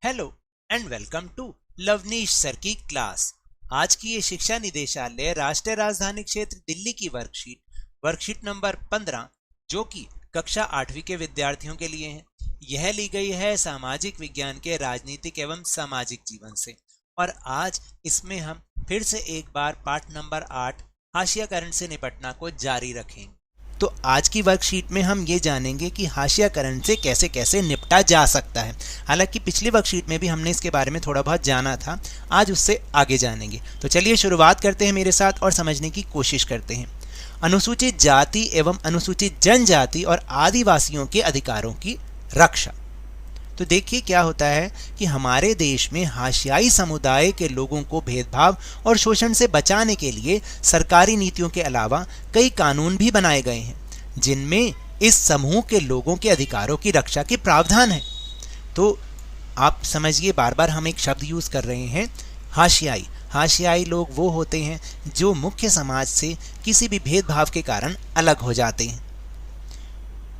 Hello and welcome to Lavneesh sir की class. आज की ये शिक्षा निदेशालय राष्ट्रीय राजधानी क्षेत्र दिल्ली की वर्कशीट नंबर 15 जो कि कक्षा 8वीं के विद्यार्थियों के लिए है। यह ली गई है सामाजिक विज्ञान के राजनीतिक एवं सामाजिक जीवन से। और आज इसमें हम फिर से एक बार पाठ नंबर 8 हाशियाकरण से निपटना को जारी रखेंगे। तो आज की वर्कशीट में हम ये जानेंगे कि हाशियाकरण से कैसे कैसे निपटा जा सकता है। हालांकि पिछली वर्कशीट में भी हमने इसके बारे में थोड़ा बहुत जाना था, आज उससे आगे जानेंगे। तो चलिए शुरुआत करते हैं मेरे साथ और समझने की कोशिश करते हैं। अनुसूचित जाति एवं अनुसूचित जनजाति और आदिवासियों के अधिकारों की रक्षा। तो देखिए क्या होता है कि हमारे देश में हाशियाई समुदाय के लोगों को भेदभाव और शोषण से बचाने के लिए सरकारी नीतियों के अलावा कई कानून भी बनाए गए हैं, जिनमें इस समूह के लोगों के अधिकारों की रक्षा के प्रावधान है। तो आप समझिए, बार बार हम एक शब्द यूज कर रहे हैं, हाशियाई। हाशियाई लोग वो होते हैं जो मुख्य समाज से किसी भी भेदभाव के कारण अलग हो जाते हैं,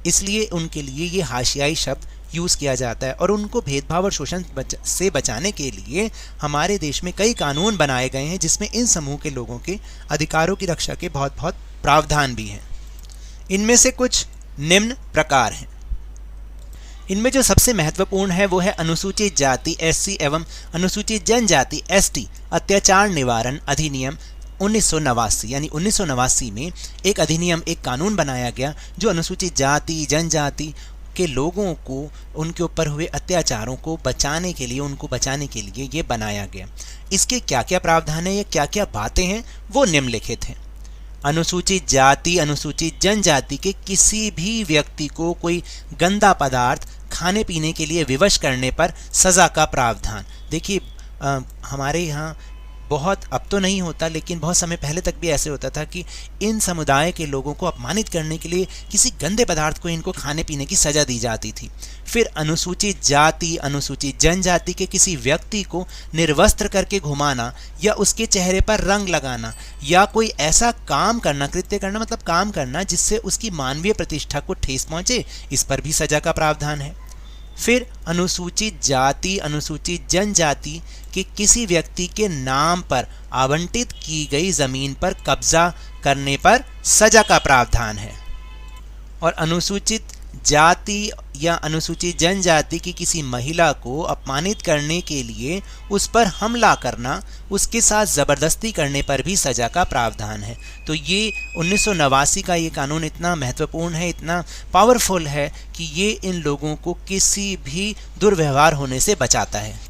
इसलिए उनके लिए ये हाशियाई शब्द यूज किया जाता है। और उनको भेदभाव और शोषण से बचाने के लिए हमारे देश में कई कानून बनाए गए हैं, जिसमें इन समूह के लोगों के अधिकारों की रक्षा के बहुत बहुत प्रावधान भी हैं। इनमें से कुछ निम्न प्रकार हैं। इनमें जो सबसे महत्वपूर्ण है वो है अनुसूचित जाति एससी एवं अनुसूचित जनजाति एसटी अत्याचार निवारण अधिनियम 1989। यानी 1989 में एक अधिनियम, एक कानून बनाया गया जो अनुसूचित जाति जनजाति के लोगों को उनके ऊपर हुए अत्याचारों को बचाने के लिए, उनको बचाने के लिए ये बनाया गया। इसके क्या क्या प्रावधान है या क्या क्या बातें हैं वो निम्नलिखित हैं। अनुसूचित जाति अनुसूचित जनजाति के किसी भी व्यक्ति को कोई गंदा पदार्थ खाने पीने के लिए विवश करने पर सजा का प्रावधान। देखिए हमारे यहाँ बहुत, अब तो नहीं होता लेकिन बहुत समय पहले तक भी ऐसे होता था कि इन समुदाय के लोगों को अपमानित करने के लिए किसी गंदे पदार्थ को इनको खाने पीने की सजा दी जाती थी। फिर अनुसूचित जाति अनुसूचित जनजाति के किसी व्यक्ति को निर्वस्त्र करके घुमाना या उसके चेहरे पर रंग लगाना या कोई ऐसा काम करना, कृत्य करना मतलब काम करना जिससे उसकी मानवीय प्रतिष्ठा को ठेस पहुंचे, इस पर भी सजा का प्रावधान है। फिर अनुसूचित जाति अनुसूचित जनजाति के किसी व्यक्ति के नाम पर आवंटित की गई जमीन पर कब्जा करने पर सजा का प्रावधान है। और अनुसूचित जाति या अनुसूचित जनजाति की किसी महिला को अपमानित करने के लिए उस पर हमला करना, उसके साथ ज़बरदस्ती करने पर भी सजा का प्रावधान है। तो ये 1989 का ये कानून इतना महत्वपूर्ण है, इतना पावरफुल है कि ये इन लोगों को किसी भी दुर्व्यवहार होने से बचाता है।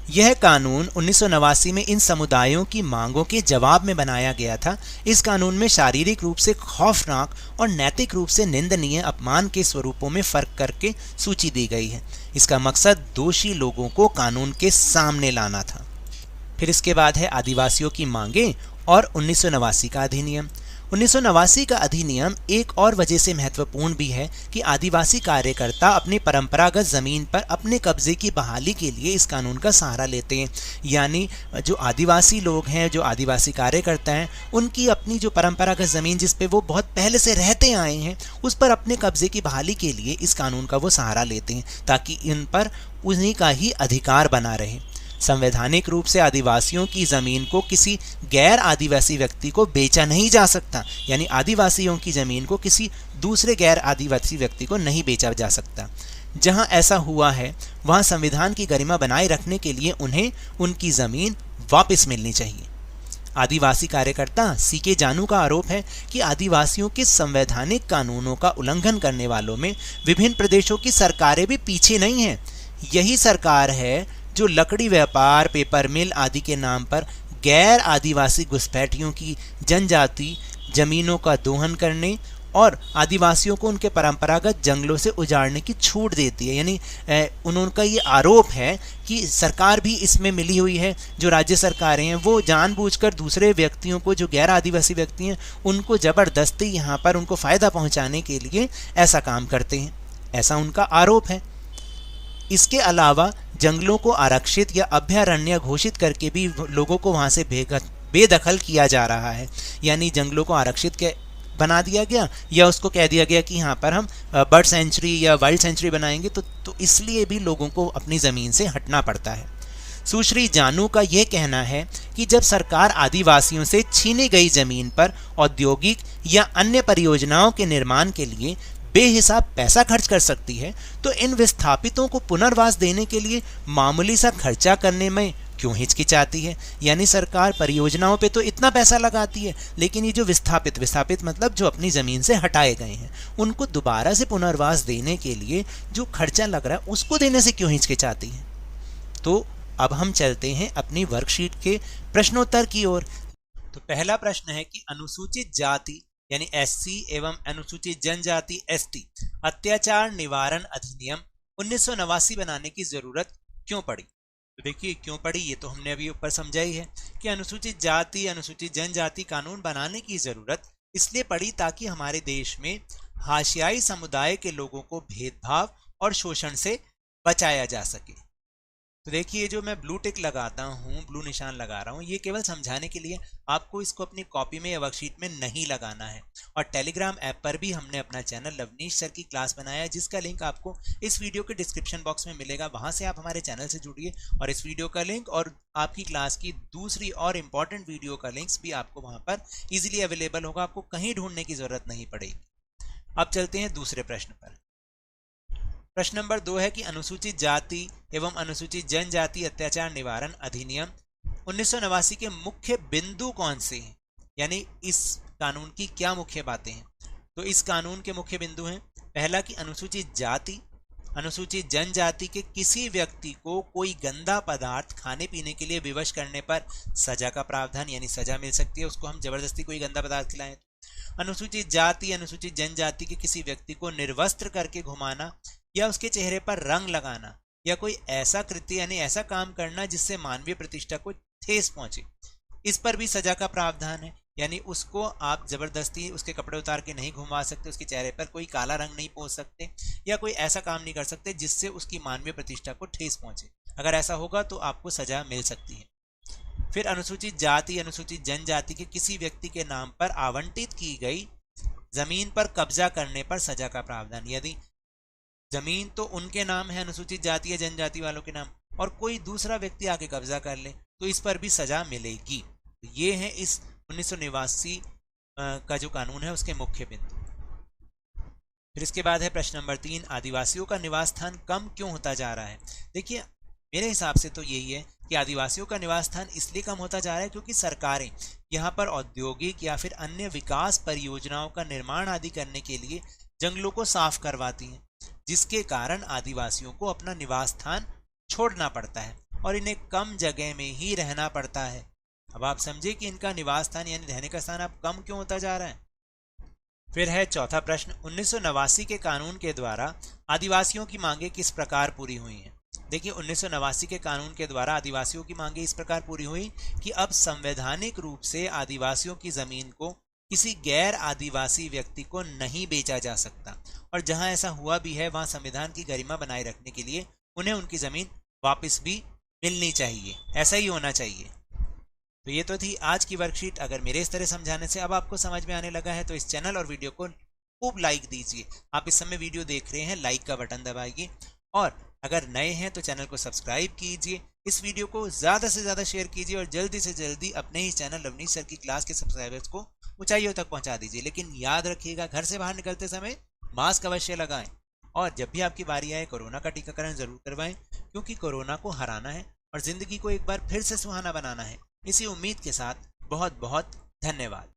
यह कानून 1989 में इन समुदायों की मांगों के जवाब में बनाया गया था। इस कानून में शारीरिक रूप से खौफनाक और नैतिक रूप से निंदनीय अपमान के स्वरूपों में फर्क करके सूची दी गई है। इसका मकसद दोषी लोगों को कानून के सामने लाना था। फिर इसके बाद है आदिवासियों की मांगें और 1989 का अधिनियम। 1989 का अधिनियम एक और वजह से महत्वपूर्ण भी है कि आदिवासी कार्यकर्ता अपनी परंपरागत ज़मीन पर अपने कब्जे की बहाली के लिए इस कानून का सहारा लेते हैं। यानी जो आदिवासी लोग हैं, जो आदिवासी कार्यकर्ता हैं, उनकी अपनी जो परंपरागत ज़मीन जिस पे वो बहुत पहले से रहते आए हैं, उस पर अपने कब्जे की बहाली के लिए इस कानून का वो सहारा लेते हैं, ताकि इन पर उन्हीं का ही अधिकार बना रहे। संवैधानिक रूप से आदिवासियों की ज़मीन को किसी गैर आदिवासी व्यक्ति को बेचा नहीं जा सकता। यानी आदिवासियों की ज़मीन को किसी दूसरे गैर आदिवासी व्यक्ति को नहीं बेचा जा सकता। जहां ऐसा हुआ है वहां संविधान की गरिमा बनाए रखने के लिए उन्हें उनकी ज़मीन वापस मिलनी चाहिए। आदिवासी कार्यकर्ता सीके जानू का आरोप है कि आदिवासियों के संवैधानिक कानूनों का उल्लंघन करने वालों में विभिन्न प्रदेशों की सरकारें भी पीछे नहीं हैं। यही सरकार है जो लकड़ी व्यापार, पेपर मिल आदि के नाम पर गैर आदिवासी घुसपैठियों की जनजाति जमीनों का दोहन करने और आदिवासियों को उनके परंपरागत जंगलों से उजाड़ने की छूट देती है। यानी उनका ये आरोप है कि सरकार भी इसमें मिली हुई है। जो राज्य सरकारें हैं वो जानबूझकर दूसरे व्यक्तियों को, जो गैर आदिवासी व्यक्ति हैं, उनको ज़बरदस्ती यहाँ पर उनको फ़ायदा पहुँचाने के लिए ऐसा काम करते हैं, ऐसा उनका आरोप है। इसके अलावा जंगलों को आरक्षित या अभयारण्य घोषित करके भी लोगों को वहाँ से बेदखल किया जा रहा है। यानी जंगलों को आरक्षित बना दिया गया या उसको कह दिया गया कि यहाँ पर हम बर्ड सेंचुरी या वाइल्ड सेंचुरी बनाएंगे, तो इसलिए भी लोगों को अपनी ज़मीन से हटना पड़ता है। सुश्री जानू का यह कहना है कि जब सरकार आदिवासियों से छीनी गई जमीन पर औद्योगिक या अन्य परियोजनाओं के निर्माण के लिए बेहिसाब पैसा खर्च कर सकती है, तो इन विस्थापितों को पुनर्वास देने के लिए मामूली सा खर्चा करने में क्यों हिचकिचाती है। यानी सरकार परियोजनाओं पे तो इतना पैसा लगाती है, लेकिन ये जो विस्थापित मतलब जो अपनी ज़मीन से हटाए गए हैं, उनको दोबारा से पुनर्वास देने के लिए जो खर्चा लग रहा है उसको देने से क्यों हिचकिचाती है। तो अब हम चलते हैं अपनी वर्कशीट के प्रश्नोत्तर की ओर। तो पहला प्रश्न है कि अनुसूचित जाति यानी एससी एवं अनुसूचित जनजाति एसटी अत्याचार निवारण अधिनियम 1989 बनाने की जरूरत क्यों पड़ी। तो देखिए क्यों पड़ी, ये तो हमने अभी ऊपर समझा ही है कि अनुसूचित जाति अनुसूचित जनजाति कानून बनाने की जरूरत इसलिए पड़ी ताकि हमारे देश में हाशियाई समुदाय के लोगों को भेदभाव और शोषण से बचाया जा सके। तो देखिए जो मैं ब्लू टिक लगाता हूँ, ब्लू निशान लगा रहा हूँ, ये केवल समझाने के लिए, आपको इसको अपनी कॉपी में या वर्कशीट में नहीं लगाना है। और टेलीग्राम ऐप पर भी हमने अपना चैनल लवनीश सर की क्लास बनाया है, जिसका लिंक आपको इस वीडियो के डिस्क्रिप्शन बॉक्स में मिलेगा। वहां से आप हमारे चैनल से जुड़िए और इस वीडियो का लिंक और आपकी क्लास की दूसरी और इम्पॉर्टेंट वीडियो का लिंक्स भी आपको वहां पर ईजिली अवेलेबल होगा, आपको कहीं ढूंढने की जरूरत नहीं पड़ेगी। अब चलते हैं दूसरे प्रश्न पर। प्रश्न नंबर 2 है कि अनुसूचित जाति एवं अनुसूचित जनजाति अत्याचार निवारण अधिनियम 1989 के मुख्य बिंदु कौन से हैं, यानी इस कानून की क्या मुख्य बातें हैं। तो इस कानून के मुख्य बिंदु हैं, पहला कि अनुसूचित जाति अनुसूचित जनजाति के किसी व्यक्ति को कोई गंदा पदार्थ खाने पीने के लिए विवश करने पर सजा का प्रावधान, यानी सजा मिल सकती है उसको हम जबरदस्ती कोई गंदा पदार्थ खिलाएं। अनुसूचित जाति अनुसूचित जनजाति के किसी व्यक्ति को निर्वस्त्र करके घुमाना या उसके चेहरे पर रंग लगाना या कोई ऐसा कृत्य यानी ऐसा काम करना जिससे मानवीय प्रतिष्ठा को ठेस पहुंचे, इस पर भी सजा का प्रावधान है। यानी उसको आप जबरदस्ती उसके कपड़े उतार के नहीं घुमा सकते, उसके चेहरे पर कोई काला रंग नहीं पोंछ सकते या कोई ऐसा काम नहीं कर सकते जिससे उसकी मानवीय प्रतिष्ठा को ठेस पहुंचे। अगर ऐसा होगा तो आपको सजा मिल सकती है। फिर अनुसूचित जाति अनुसूचित जनजाति के किसी व्यक्ति के नाम पर आवंटित की गई जमीन पर कब्जा करने पर सजा का प्रावधान। यदि जमीन तो उनके नाम है अनुसूचित जाति या जनजाति वालों के नाम और कोई दूसरा व्यक्ति आके कब्जा कर ले तो इस पर भी सजा मिलेगी। तो ये है इस 1989 का जो कानून है उसके मुख्य बिंदु। फिर इसके बाद है प्रश्न नंबर 3, आदिवासियों का निवास स्थान कम क्यों होता जा रहा है। देखिए मेरे हिसाब से तो यही है कि आदिवासियों का निवास स्थान इसलिए कम होता जा रहा है क्योंकि सरकारें यहाँ पर औद्योगिक या फिर अन्य विकास परियोजनाओं का निर्माण आदि करने के लिए जंगलों को साफ करवाती हैं, जिसके कारण आदिवासियों को अपना निवास स्थान छोड़ना पड़ता है और इन्हें कम जगह में ही रहना पड़ता है। अब आप समझे कि इनका निवास स्थान यानी रहने का स्थान अब कम क्यों होता जा रहा है। फिर है चौथा प्रश्न, 1989 के कानून के द्वारा आदिवासियों की मांगे किस प्रकार पूरी हुई हैं। देखिए 1989 के कानून के द्वारा आदिवासियों की मांगे इस प्रकार पूरी हुई कि अब संवैधानिक रूप से आदिवासियों की जमीन को किसी गैर आदिवासी व्यक्ति को नहीं बेचा जा सकता और जहां ऐसा हुआ भी है वहां संविधान की गरिमा बनाए रखने के लिए उन्हें उनकी जमीन वापस भी मिलनी चाहिए, ऐसा ही होना चाहिए। तो ये तो थी आज की वर्कशीट। अगर मेरे इस तरह समझाने से अब आपको समझ में आने लगा है तो इस चैनल और वीडियो को खूब लाइक दीजिए। आप इस समय वीडियो देख रहे हैं, लाइक का बटन दबाइए और अगर नए हैं तो चैनल को सब्सक्राइब कीजिए, इस वीडियो को ज़्यादा से ज़्यादा शेयर कीजिए और जल्दी से जल्दी अपने ही चैनल लवनीश सर की क्लास के सब्सक्राइबर्स को ऊंचाइयों तक पहुंचा दीजिए। लेकिन याद रखिएगा घर से बाहर निकलते समय मास्क अवश्य लगाएं और जब भी आपकी बारी आए कोरोना का टीकाकरण जरूर करवाएं, क्योंकि कोरोना को हराना है और जिंदगी को एक बार फिर से सुहाना बनाना है। इसी उम्मीद के साथ बहुत बहुत धन्यवाद।